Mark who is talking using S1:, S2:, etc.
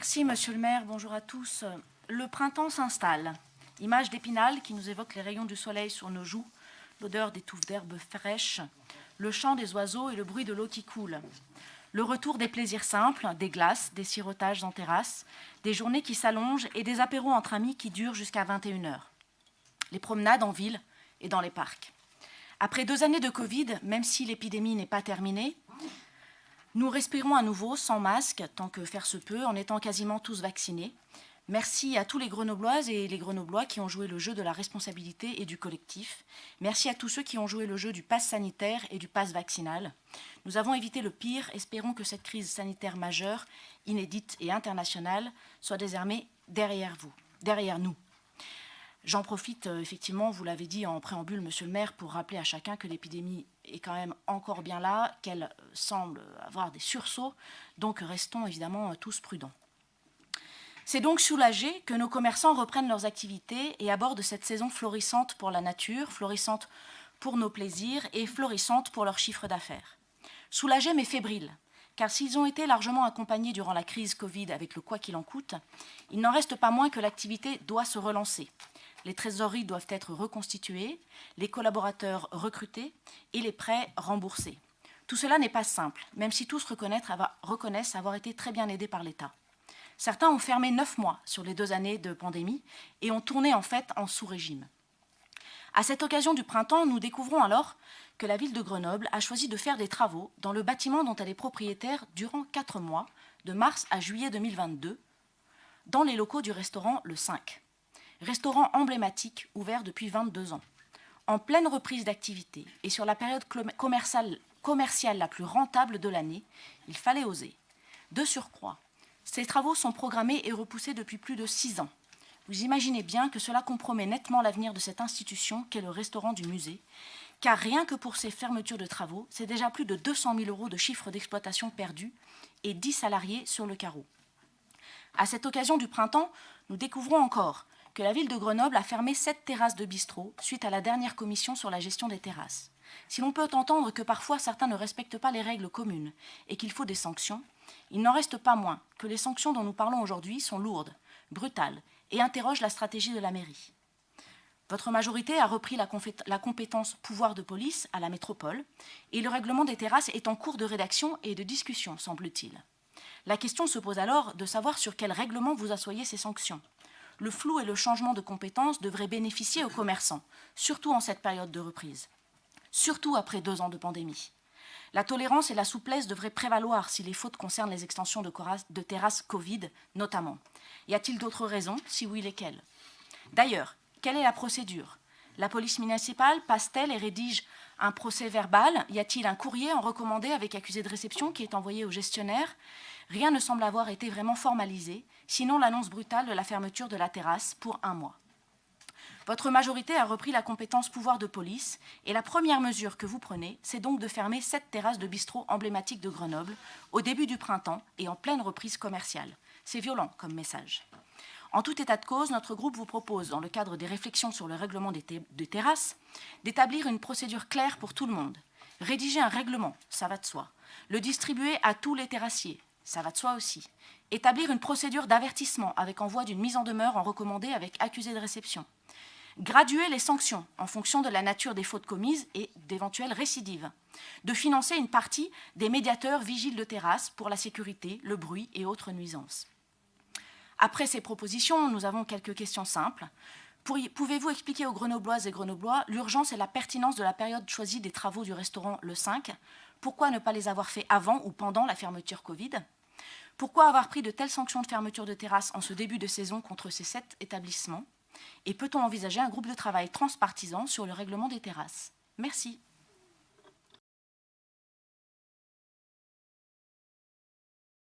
S1: Merci, monsieur le maire. Bonjour à tous. Le printemps s'installe. Image d'Épinal qui nous évoque les rayons du soleil sur nos joues, l'odeur des touffes d'herbe fraîches, le chant des oiseaux et le bruit de l'eau qui coule. Le retour des plaisirs simples, des glaces, des sirotages en terrasse, des journées qui s'allongent et des apéros entre amis qui durent jusqu'à 21 h. Les promenades en ville et dans les parcs. Après 2 années de Covid, même si l'épidémie n'est pas terminée, nous respirons à nouveau sans masque, tant que faire se peut, en étant quasiment tous vaccinés. Merci à tous les Grenobloises et les Grenoblois qui ont joué le jeu de la responsabilité et du collectif. Merci à tous ceux qui ont joué le jeu du pass sanitaire et du pass vaccinal. Nous avons évité le pire. Espérons que cette crise sanitaire majeure, inédite et internationale, soit désormais derrière nous. J'en profite, effectivement, vous l'avez dit en préambule, monsieur le maire, pour rappeler à chacun que l'épidémie est quand même encore bien là, qu'elle semble avoir des sursauts, donc restons évidemment tous prudents. C'est donc soulagé que nos commerçants reprennent leurs activités et abordent cette saison florissante pour la nature, florissante pour nos plaisirs et florissante pour leur chiffre d'affaires. Soulagés mais fébriles, car s'ils ont été largement accompagnés durant la crise Covid avec le quoi qu'il en coûte, il n'en reste pas moins que l'activité doit se relancer. Les trésoreries doivent être reconstituées, les collaborateurs recrutés et les prêts remboursés. Tout cela n'est pas simple, même si tous reconnaissent avoir été très bien aidés par l'État. Certains ont fermé 9 mois sur les 2 années de pandémie et ont tourné en fait en sous-régime. À cette occasion du printemps, nous découvrons alors que la ville de Grenoble a choisi de faire des travaux dans le bâtiment dont elle est propriétaire durant 4 mois, de mars à juillet 2022, dans les locaux du restaurant Le 5. Restaurant emblématique ouvert depuis 22 ans. En pleine reprise d'activité et sur la période commerciale la plus rentable de l'année, il fallait oser. De surcroît, ces travaux sont programmés et repoussés depuis plus de 6 ans. Vous imaginez bien que cela compromet nettement l'avenir de cette institution qu'est le restaurant du musée, car rien que pour ces fermetures de travaux, c'est déjà plus de 200 000 € de chiffre d'exploitation perdu et 10 salariés sur le carreau. À cette occasion du printemps, nous découvrons encore que la ville de Grenoble a fermé 7 terrasses de bistrot suite à la dernière commission sur la gestion des terrasses. Si l'on peut entendre que parfois certains ne respectent pas les règles communes et qu'il faut des sanctions, il n'en reste pas moins que les sanctions dont nous parlons aujourd'hui sont lourdes, brutales et interrogent la stratégie de la mairie. Votre majorité a repris la compétence pouvoir de police à la métropole et le règlement des terrasses est en cours de rédaction et de discussion, semble-t-il. La question se pose alors de savoir sur quel règlement vous assoyez ces sanctions. Le flou et le changement de compétences devraient bénéficier aux commerçants, surtout en cette période de reprise, surtout après 2 ans de pandémie. La tolérance et la souplesse devraient prévaloir si les fautes concernent les extensions de terrasses Covid, notamment. Y a-t-il d'autres raisons? Si oui, lesquelles? D'ailleurs, quelle est la procédure? La police municipale passe-t-elle et rédige un procès-verbal? Y a-t-il un courrier en recommandé avec accusé de réception qui est envoyé au gestionnaire? Rien ne semble avoir été vraiment formalisé, sinon l'annonce brutale de la fermeture de la terrasse pour 1 mois. Votre majorité a repris la compétence pouvoir de police et la première mesure que vous prenez, c'est donc de fermer 7 terrasses de bistrot emblématiques de Grenoble au début du printemps et en pleine reprise commerciale. C'est violent comme message. En tout état de cause, notre groupe vous propose, dans le cadre des réflexions sur le règlement des terrasses, d'établir une procédure claire pour tout le monde. Rédiger un règlement, ça va de soi. Le distribuer à tous les terrassiers, ça va de soi aussi. Établir une procédure d'avertissement avec envoi d'une mise en demeure en recommandé avec accusé de réception. Graduer les sanctions en fonction de la nature des fautes commises et d'éventuelles récidives. De financer une partie des médiateurs vigiles de terrasse pour la sécurité, le bruit et autres nuisances. Après ces propositions, nous avons quelques questions simples. Pouvez-vous expliquer aux Grenobloises et Grenoblois l'urgence et la pertinence de la période choisie des travaux du restaurant Le 5 ? Pourquoi ne pas les avoir faits avant ou pendant la fermeture Covid ? Pourquoi avoir pris de telles sanctions de fermeture de terrasse en ce début de saison contre ces 7 établissements ? Et peut-on envisager un groupe de travail transpartisan sur le règlement des terrasses ? Merci.